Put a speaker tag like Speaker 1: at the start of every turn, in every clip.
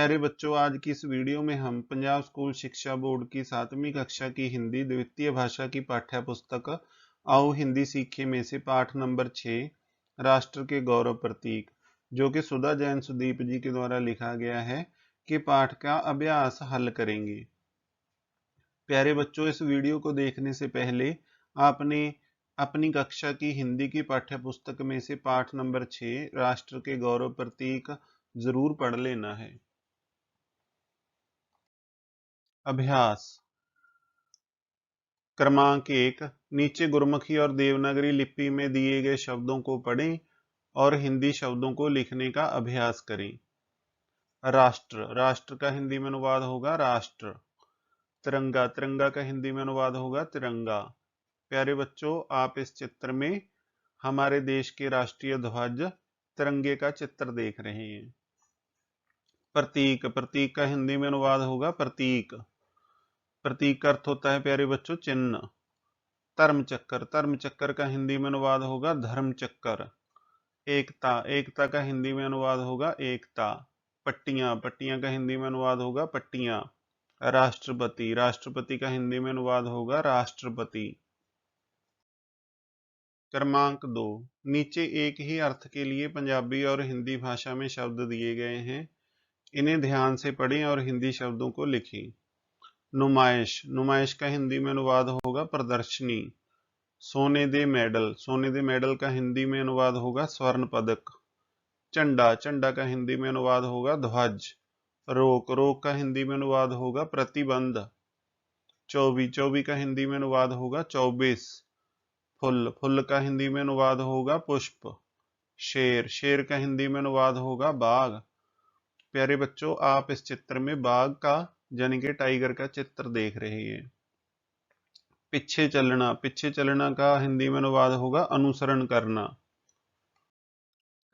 Speaker 1: प्यारे बच्चों, आज की इस वीडियो में हम पंजाब स्कूल शिक्षा बोर्ड की 7वीं कक्षा की हिंदी द्वितीय भाषा की पाठ्य पुस्तक आओ हिंदी सीखे में से पाठ नंबर 6 राष्ट्र के गौरव प्रतीक, जो कि सुधा जैन सुदीप जी के द्वारा लिखा गया है, कि पाठ का अभ्यास हल करेंगे। प्यारे बच्चों, इस वीडियो को देखने से पहले आपने अपनी कक्षा की हिंदी की पाठ्य पुस्तक में से पाठ नंबर 6 राष्ट्र के गौरव प्रतीक जरूर पढ़ लेना है। अभ्यास क्रमांक 1, नीचे गुरमुखी और देवनागरी लिपि में दिए गए शब्दों को पढ़ें और हिंदी शब्दों को लिखने का अभ्यास करें। राष्ट्र, राष्ट्र का हिंदी में अनुवाद होगा राष्ट्र। तिरंगा, तिरंगा का हिंदी में अनुवाद होगा तिरंगा। प्यारे बच्चों, आप इस चित्र में हमारे देश के राष्ट्रीय ध्वज तिरंगे का चित्र देख रहे हैं। प्रतीक, प्रतीक का हिंदी में अनुवाद होगा प्रतीक। प्रतीक का अर्थ होता है प्यारे बच्चों चिन्ह। धर्म चक्कर, धर्म चक्कर का हिंदी में अनुवाद होगा धर्म चक्कर। एकता, एकता का हिंदी में अनुवाद होगा एकता। पट्टियां, पट्टियां का हिंदी में अनुवाद होगा पट्टियां। राष्ट्रपति, राष्ट्रपति का हिंदी में अनुवाद होगा राष्ट्रपति। क्रमांक 2, नीचे एक ही अर्थ के लिए पंजाबी और हिंदी भाषा में शब्द दिए गए हैं। इन्हें ध्यान से पढ़ें और हिंदी शब्दों को लिखें। नुमाइश, नुमाइश का हिंदी में अनुवाद होगा प्रदर्शनी। सोने दे मेडल, सोने दे मेडल का हिंदी में अनुवाद होगा स्वर्ण पदक। झंडा, झंडा का हिंदी में अनुवाद होगा ध्वज। रोक, रोक का हिंदी में अनुवाद होगा प्रतिबंध। चौबी, चौबी का हिंदी में अनुवाद होगा 24। फुल, फुल का हिंदी में अनुवाद होगा पुष्प। शेर, शेर का हिंदी में अनुवाद होगा बाघ। प्यारे बच्चों, आप इस चित्र में बाघ का यानी कि टाइगर का चित्र देख रहे हैं। पीछे चलना, पीछे चलना का हिंदी में अनुवाद होगा अनुसरण करना।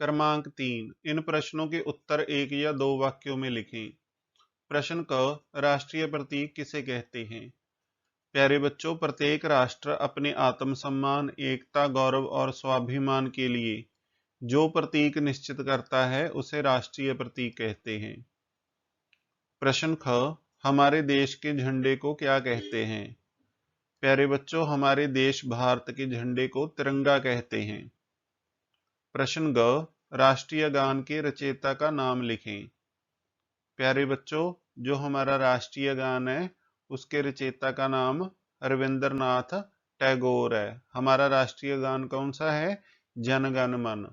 Speaker 1: क्रमांक 3, इन प्रश्नों के उत्तर एक या दो वाक्यों में लिखें। प्रश्न क, राष्ट्रीय प्रतीक किसे कहते हैं? प्यारे बच्चों, प्रत्येक राष्ट्र अपने आत्मसम्मान, एकता, गौरव और स्वाभिमान के लिए जो प्रतीक निश्चित करता है उसे राष्ट्रीय प्रतीक कहते हैं। प्रश्न ख, हमारे देश के झंडे को क्या कहते हैं? प्यारे बच्चों, हमारे देश भारत के झंडे को तिरंगा कहते हैं। प्रश्न ग, राष्ट्रीय गान के रचयिता का नाम लिखें। प्यारे बच्चों, जो हमारा राष्ट्रीय गान है उसके रचयिता का नाम रविंद्रनाथ टैगोर है। हमारा राष्ट्रीय गान कौन सा है? जन गण मन।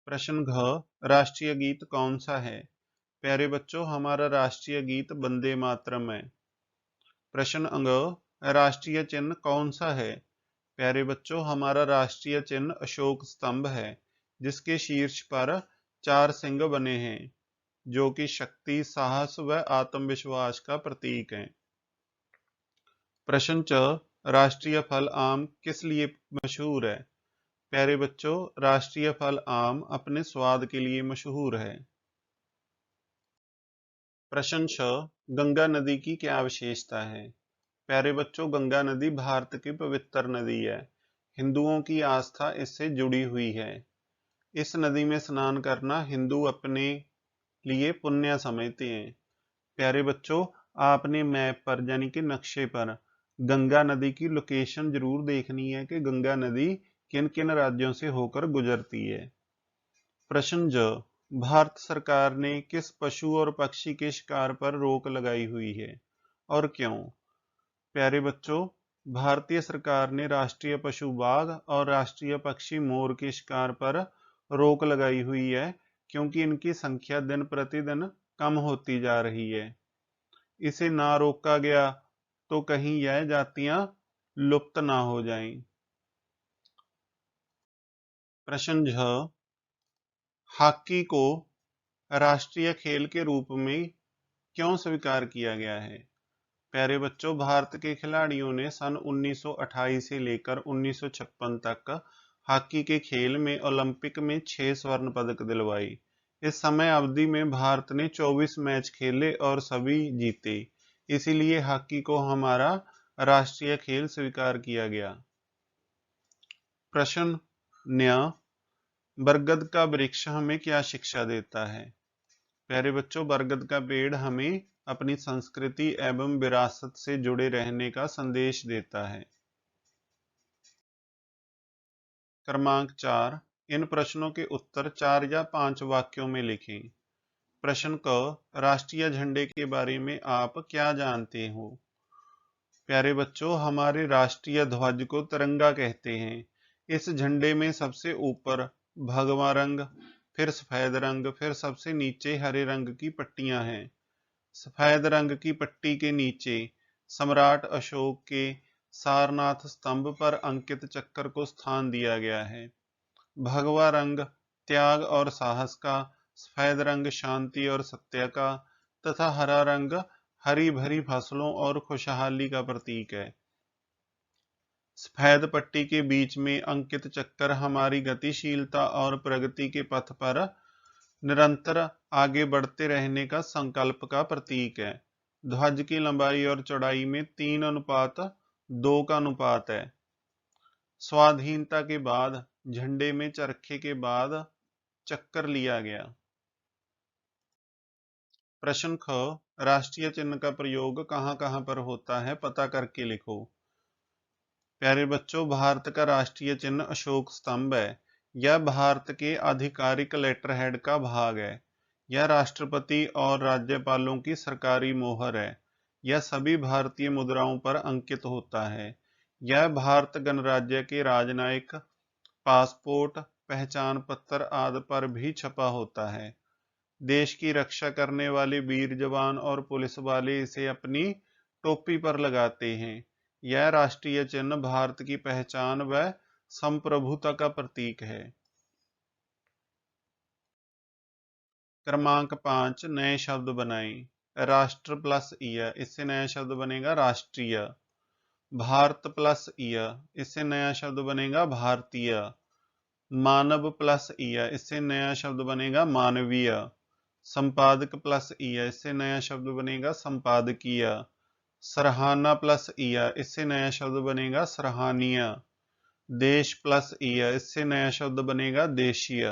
Speaker 1: प्रश्न घ, राष्ट्रीय गीत कौन सा है? प्यारे बच्चों, हमारा राष्ट्रीय गीत वंदे मातरम है। प्रश्न अंग, राष्ट्रीय चिन्ह कौन सा है? प्यारे बच्चों, हमारा राष्ट्रीय चिन्ह अशोक स्तंभ है, जिसके शीर्ष पर 4 सिंह बने हैं, जो कि शक्ति, साहस व आत्मविश्वास का प्रतीक है। प्रश्न च, राष्ट्रीय फल आम किस लिए मशहूर है? प्यारे बच्चों, राष्ट्रीय फल आम अपने स्वाद के लिए मशहूर है। प्रश्न छ, गंगा नदी की क्या विशेषता है? प्यारे बच्चों, गंगा नदी भारत की पवित्र नदी है। हिंदुओं की आस्था इससे जुड़ी हुई है। इस नदी में स्नान करना हिंदू अपने लिए पुण्य समझते हैं। प्यारे बच्चों, आपने मैप पर यानी कि नक्शे पर गंगा नदी की लोकेशन जरूर देखनी है कि गंगा नदी किन किन राज्यों से होकर गुजरती है। प्रश्न ज, भारत सरकार ने किस पशु और पक्षी के शिकार पर रोक लगाई हुई है और क्यों? प्यारे बच्चों, भारतीय सरकार ने राष्ट्रीय पशु बाघ और राष्ट्रीय पक्षी मोर के शिकार पर रोक लगाई हुई है, क्योंकि इनकी संख्या दिन प्रतिदिन कम होती जा रही है। इसे ना रोका गया तो कहीं यह जातियां लुप्त ना हो जाएं। प्रश्न झ, हॉकी को राष्ट्रीय खेल के रूप में क्यों स्वीकार किया गया है? प्यारे बच्चों, भारत के खिलाड़ियों ने सन 1928 से लेकर 1956 तक हॉकी के खेल में ओलंपिक में 6 स्वर्ण पदक दिलवाई। इस समय अवधि में भारत ने 24 मैच खेले और सभी जीते, इसीलिए हॉकी को हमारा राष्ट्रीय खेल स्वीकार किया गया। प्रश्न न्य, बरगद का वृक्ष हमें क्या शिक्षा देता है? प्यारे बच्चों, बरगद का पेड़ हमें अपनी संस्कृति एवं विरासत से जुड़े रहने का संदेश देता है। क्रमांक 4, इन प्रश्नों के उत्तर 4 या 5 वाक्यों में लिखें। प्रश्न क, राष्ट्रीय झंडे के बारे में आप क्या जानते हो? प्यारे बच्चों, हमारे राष्ट्रीय ध्वज को तिरंगा कहते हैं। इस झंडे में सबसे ऊपर भगवा रंग, फिर सफेद रंग, फिर सबसे नीचे हरे रंग की पट्टियां हैं। सफेद रंग की पट्टी के नीचे सम्राट अशोक के सारनाथ स्तंभ पर अंकित चक्र को स्थान दिया गया है। भगवा रंग त्याग और साहस का, सफेद रंग शांति और सत्य का, तथा हरा रंग हरी भरी फसलों और खुशहाली का प्रतीक है। सफेद पट्टी के बीच में अंकित चक्कर हमारी गतिशीलता और प्रगति के पथ पर निरंतर आगे बढ़ते रहने का संकल्प का प्रतीक है। ध्वज की लंबाई और चौड़ाई में 3:2 का अनुपात है। स्वाधीनता के बाद झंडे में चरखे के बाद चक्कर लिया गया। प्रश्न ख, राष्ट्रीय चिन्ह का प्रयोग कहां कहां पर होता है, पता करके लिखो। प्यारे बच्चों, भारत का राष्ट्रीय चिन्ह अशोक स्तंभ है। यह भारत के आधिकारिक लेटरहेड का भाग है। यह राष्ट्रपति और राज्यपालों की सरकारी मोहर है। यह सभी भारतीय मुद्राओं पर अंकित होता है। यह भारत गणराज्य के राजनयिक, पासपोर्ट, पहचान पत्र आदि पर भी छपा होता है। देश की रक्षा करने वाले वीर जवान और पुलिस वाले इसे अपनी टोपी पर लगाते हैं। यह राष्ट्रीय चिन्ह भारत की पहचान व संप्रभुता का प्रतीक है। क्रमांक 5, नए शब्द बनाएं। राष्ट्र प्लस ईय, इससे नया शब्द बनेगा राष्ट्रीय। भारत प्लस ईय, इससे नया शब्द बनेगा भारतीय। मानव प्लस ईय, इससे नया शब्द बनेगा मानवीय। संपादक प्लस ईय, इससे नया शब्द बनेगा संपादकीय। सराहना प्लस ईय, इससे नया शब्द बनेगा सराहनीय। देश प्लस ईय, इससे नया शब्द बनेगा देशीय।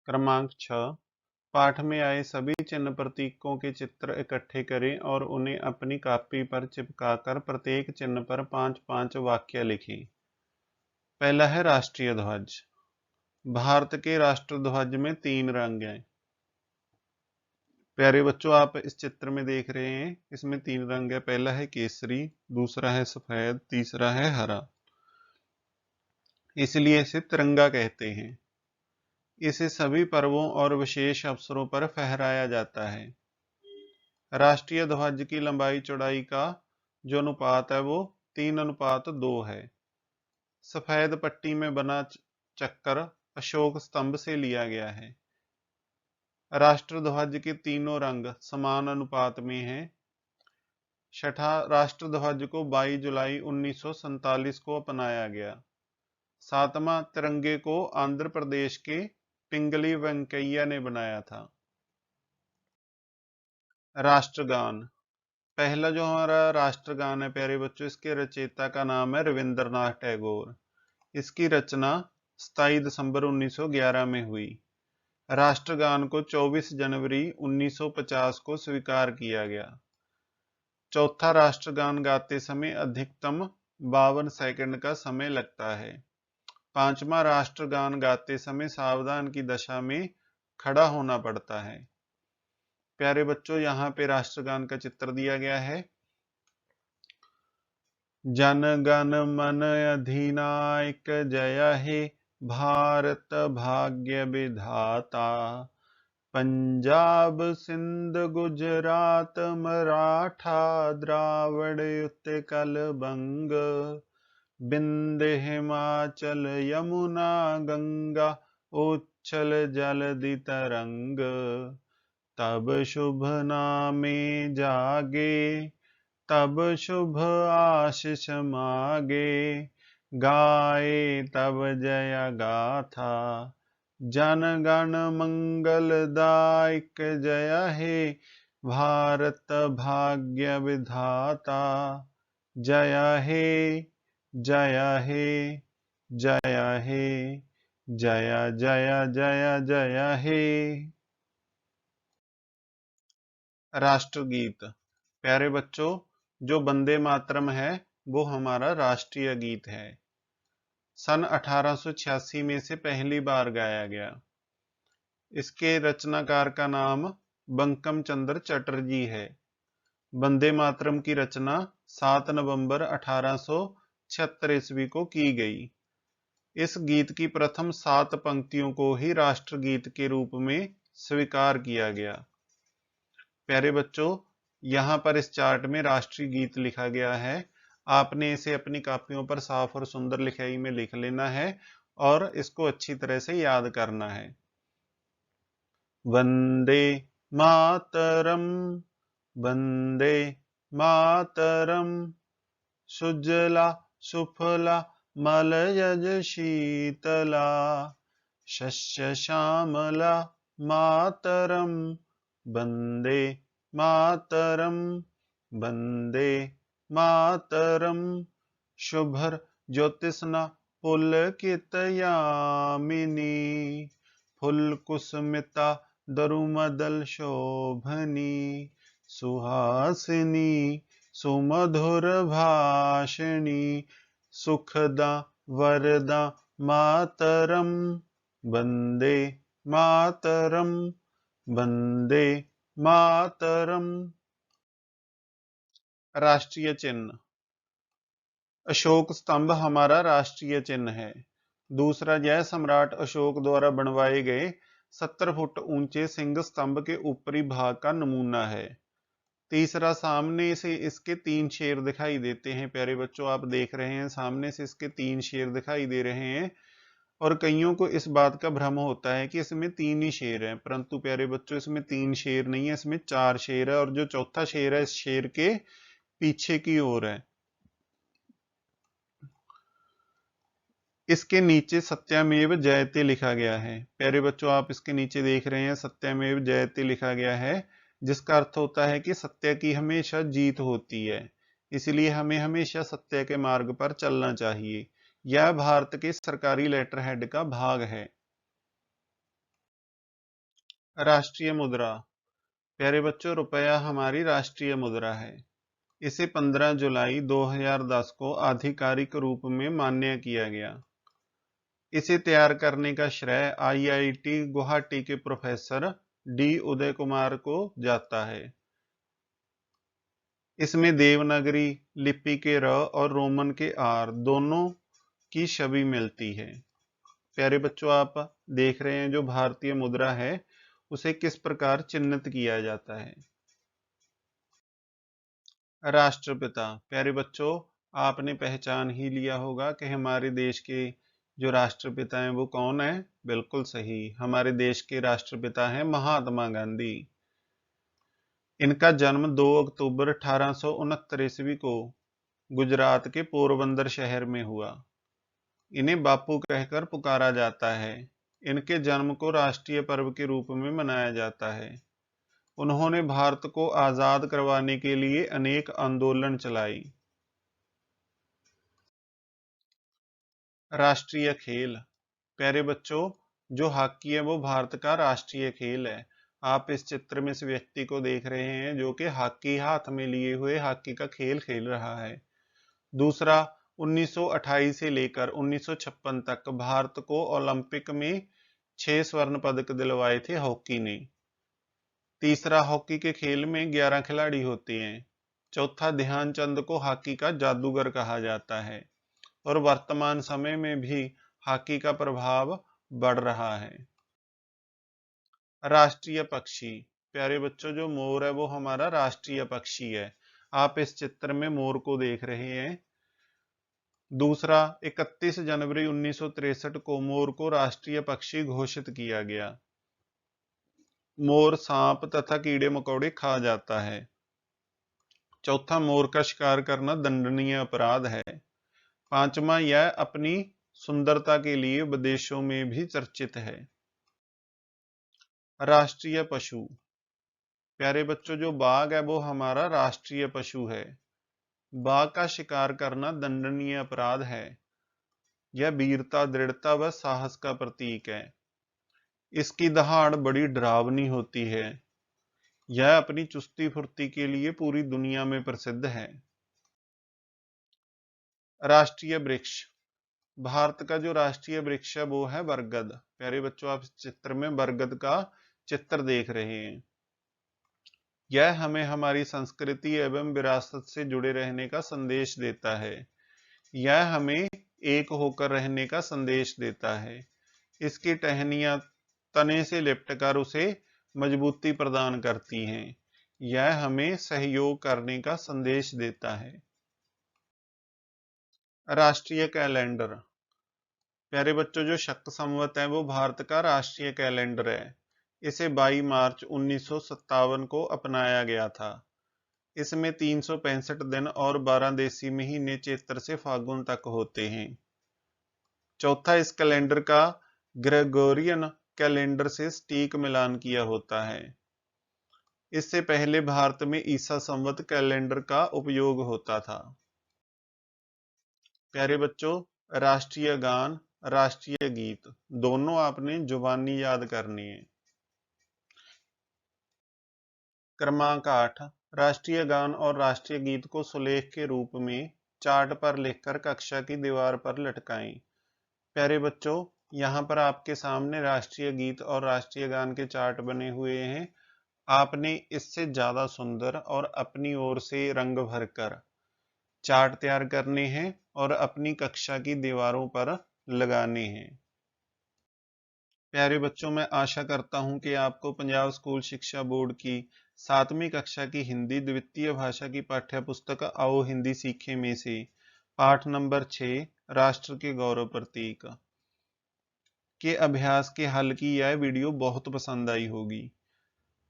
Speaker 1: क्रमांक 6, पाठ में आए सभी चिन्ह प्रतीकों के चित्र इकट्ठे करें और उन्हें अपनी कॉपी पर चिपकाकर प्रत्येक चिन्ह पर 5-5 वाक्य लिखें। पहला है राष्ट्रीय ध्वज। भारत के राष्ट्र ध्वज में 3 रंग हैं। प्यारे बच्चों, आप इस चित्र में देख रहे हैं, इसमें 3 रंग है। पहला है केसरी, दूसरा है सफेद, तीसरा है हरा। इसलिए इसे तिरंगा कहते हैं। इसे सभी पर्वों और विशेष अवसरों पर फहराया जाता है। राष्ट्रीय ध्वज की लंबाई चौड़ाई का जो अनुपात है वो 3:2 है। सफेद पट्टी में बना चक्कर अशोक स्तंभ से लिया गया है। राष्ट्र ध्वज के तीनों रंग समान अनुपात में हैं। छठा, राष्ट्र ध्वज को 22 जुलाई 1947 को अपनाया गया। सातवां, तिरंगे को आंध्र प्रदेश के पिंगली वेंकैया ने बनाया था। राष्ट्रगान। पहला जो हमारा राष्ट्रगान है प्यारे बच्चों, इसके रचयिता का नाम है रविंद्रनाथ टैगोर। इसकी रचना 27 दिसंबर 1911 में हुई। राष्ट्रगान को 24 जनवरी 1950 को स्वीकार किया गया। चौथा, राष्ट्रगान गाते समय अधिकतम 52 सेकंड का समय लगता है। पांचवा, राष्ट्रगान गाते समय सावधान की दशा में खड़ा होना पड़ता है। प्यारे बच्चों, यहाँ पे राष्ट्रगान का चित्र दिया गया है। जन गण मन अधिनायक जय हे भारत भाग्य विधाता। पंजाब सिंध गुजरात मराठा द्राविड़ उत्कल बंग। विंध्य हिमाचल यमुना गंगा उच्छल जलधि तरंग। तब शुभ नामे जागे तब शुभ आशीष मागे। गाए तब जय गाथा जन गण मंगलदायक जय हे भारत भाग्य विधाता। जय हे जय हे जय हे जय जय जय जय हे। राष्ट्रगीत। प्यारे बच्चों, जो वंदे मातरम है वो हमारा राष्ट्रीय गीत है। सन 1886 में से पहली बार गाया गया। इसके रचनाकार का नाम बंकिम चंद्र चटर्जी है। वंदे मातरम की रचना 7 नवंबर 1876 ईस्वी को की गई। इस गीत की प्रथम 7 पंक्तियों को ही राष्ट्रगीत के रूप में स्वीकार किया गया। प्यारे बच्चों, यहाँ पर इस चार्ट में राष्ट्रीय गीत लिखा गया है। आपने इसे अपनी कापियों पर साफ और सुंदर लिखाई में लिख लेना है और इसको अच्छी तरह से याद करना है। वंदे मातरम, वंदे मातरम, सुजला सुफला मलयज शीतला, शस्य श्यामला मातरम, वंदे मातरम, वंदे मातरम, शुभ्र ज्योत्स्ना पुलकित यामिनी, फुलकुसुमिता दरुमदल शोभनी, सुहासिनी सुमधुर भाषिणी, सुखदा वरदा मातरम, वंदे मातरम, वंदे मातरम। राष्ट्रीय चिन्ह। अशोक स्तंभ हमारा राष्ट्रीय चिन्ह है। दूसरा, जय सम्राट अशोक द्वारा बनवाए गए 70 फुट ऊंचे सिंह स्तंभ के ऊपरी भाग का नमूना है। तीसरा, सामने से इसके 3 शेर दिखाई देते हैं। प्यारे बच्चों, आप देख रहे हैं सामने से इसके 3 शेर दिखाई दे रहे हैं और कईयों को इस बात का भ्रम होता है कि इसमें 3 ही शेर हैं, परंतु प्यारे बच्चों इसमें 3 शेर नहीं है, इसमें 4 शेर है और जो चौथा शेर है इस शेर के पीछे की ओर है। इसके नीचे सत्यमेव जयते लिखा गया है। प्यारे बच्चों, आप इसके नीचे देख रहे हैं सत्यमेव जयते लिखा गया है, जिसका अर्थ होता है कि सत्य की हमेशा जीत होती है, इसलिए हमें हमेशा सत्य के मार्ग पर चलना चाहिए। यह भारत के सरकारी लेटर हेड का भाग है। राष्ट्रीय मुद्रा। प्यारे बच्चों, रुपया हमारी राष्ट्रीय मुद्रा है। इसे 15 जुलाई 2010 को आधिकारिक रूप में मान्य किया गया। इसे तैयार करने का श्रेय आईआईटी गुवाहाटी के प्रोफेसर डी उदय कुमार को जाता है। इसमें देवनागरी लिपि के र और रोमन के आर दोनों की छवि मिलती है। प्यारे बच्चों, आप देख रहे हैं जो भारतीय मुद्रा है उसे किस प्रकार चिन्हित किया जाता है। राष्ट्रपिता। प्यारे बच्चों, आपने पहचान ही लिया होगा कि हमारे देश के जो राष्ट्रपिता हैं वो कौन है। बिल्कुल सही, हमारे देश के राष्ट्रपिता हैं महात्मा गांधी। इनका जन्म 2 अक्टूबर 1869 ईस्वी को गुजरात के पोरबंदर शहर में हुआ। इन्हें बापू कहकर पुकारा जाता है। इनके जन्म को राष्ट्रीय पर्व के रूप में मनाया जाता है। उन्होंने भारत को आजाद करवाने के लिए अनेक आंदोलन चलाई। राष्ट्रीय खेल। प्यारे बच्चों, जो हॉकी है वो भारत का राष्ट्रीय खेल है। आप इस चित्र में इस व्यक्ति को देख रहे हैं जो कि हॉकी हाथ में लिए हुए हॉकी का खेल खेल रहा है। दूसरा, 1928 से लेकर 1956 तक भारत को ओलंपिक में 6 स्वर्ण पदक दिलवाए थे हॉकी ने। तीसरा, हॉकी के खेल में 11 खिलाड़ी होते हैं। चौथा, ध्यानचंद को हॉकी का जादूगर कहा जाता है और वर्तमान समय में भी हॉकी का प्रभाव बढ़ रहा है। राष्ट्रीय पक्षी। प्यारे बच्चों, जो मोर है वो हमारा राष्ट्रीय पक्षी है। आप इस चित्र में मोर को देख रहे हैं। दूसरा, 31 जनवरी 1963 को मोर को राष्ट्रीय पक्षी घोषित किया गया। मोर सांप तथा कीड़े मकोड़े खा जाता है। चौथा, मोर का शिकार करना दंडनीय अपराध है। पांचवा, यह अपनी सुंदरता के लिए विदेशों में भी चर्चित है। राष्ट्रीय पशु। प्यारे बच्चों, जो बाघ है वो हमारा राष्ट्रीय पशु है। बाघ का शिकार करना दंडनीय अपराध है। यह वीरता, दृढ़ता व साहस का प्रतीक है। इसकी दहाड़ बड़ी डरावनी होती है। यह अपनी चुस्ती फुर्ती के लिए पूरी दुनिया में प्रसिद्ध है। राष्ट्रीय वृक्ष। भारत का जो राष्ट्रीय वृक्ष है वो है बरगद। प्यारे बच्चों, आप इस चित्र में बरगद का चित्र देख रहे हैं। यह हमें हमारी संस्कृति एवं विरासत से जुड़े रहने का संदेश देता है। यह हमें एक होकर रहने का संदेश देता है। इसकी टहनियां तने से लिपटकर उसे मजबूती प्रदान करती हैं। यह हमें सहयोग करने का संदेश देता है। राष्ट्रीय कैलेंडर। प्यारे बच्चों, जो शक संवत है वो भारत का राष्ट्रीय कैलेंडर है। इसे 22 मार्च 1957 को अपनाया गया था। इसमें 365 दिन और 12 देसी महीने चैत्र से फागुन तक होते हैं। चौथा, इस कैलेंडर का ग्रेगोरियन कैलेंडर से सटीक मिलान किया होता है। इससे पहले भारत में ईसा संवत कैलेंडर का उपयोग होता था। प्यारे बच्चों, राष्ट्रीय गान, राष्ट्रीय गीत दोनों आपने जुबानी याद करनी है। क्रमांक 8, राष्ट्रीय गान और राष्ट्रीय गीत को सुलेख के रूप में चार्ट पर लिखकर कक्षा की दीवार पर लटकाएं। प्यारे बच्चों, यहाँ पर आपके सामने राष्ट्रीय गीत और राष्ट्रीय गान के चार्ट बने हुए हैं। आपने इससे ज्यादा सुंदर और अपनी ओर से रंग भरकर चार्ट तैयार करने हैं और अपनी कक्षा की दीवारों पर लगाने हैं। प्यारे बच्चों, मैं आशा करता हूं कि आपको पंजाब स्कूल शिक्षा बोर्ड की 7वीं कक्षा की हिंदी द्वितीय भाषा की पाठ्य पुस्तक आओ हिंदी सीखे में से पाठ नंबर 6 राष्ट्र के गौरव प्रतीक के अभ्यास के हल की यह वीडियो बहुत पसंद आई होगी।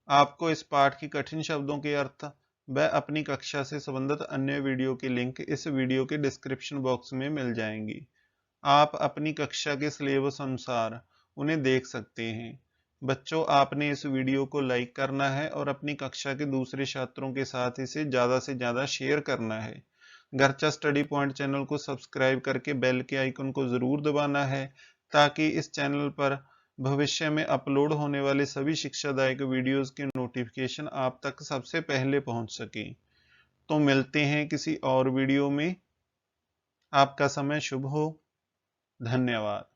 Speaker 1: आपको इस पाठ की कठिन शब्दों के अर्थ व अपनी कक्षा से संबंधित अन्य वीडियो के लिंक इस वीडियो के डिस्क्रिप्शन बॉक्स में मिल जाएंगी। आप अपनी कक्षा के सिलेबस अनुसार उन्हें देख सकते हैं। बच्चों, आपने इस वीडियो को लाइक करना है और अपनी कक्षा के दूसरे छात्रों के साथ इसे ज़्यादा से ज़्यादा शेयर करना है। घरचा स्टडी पॉइंट चैनल को सब्सक्राइब करके बेल के आइकन को ज़रूर दबाना है ताकि इस चैनल पर भविष्य में अपलोड होने वाले सभी शिक्षादायक वीडियोस के नोटिफिकेशन आप तक सबसे पहले पहुंच सके। तो मिलते हैं किसी और वीडियो में। आपका समय शुभ हो। धन्यवाद।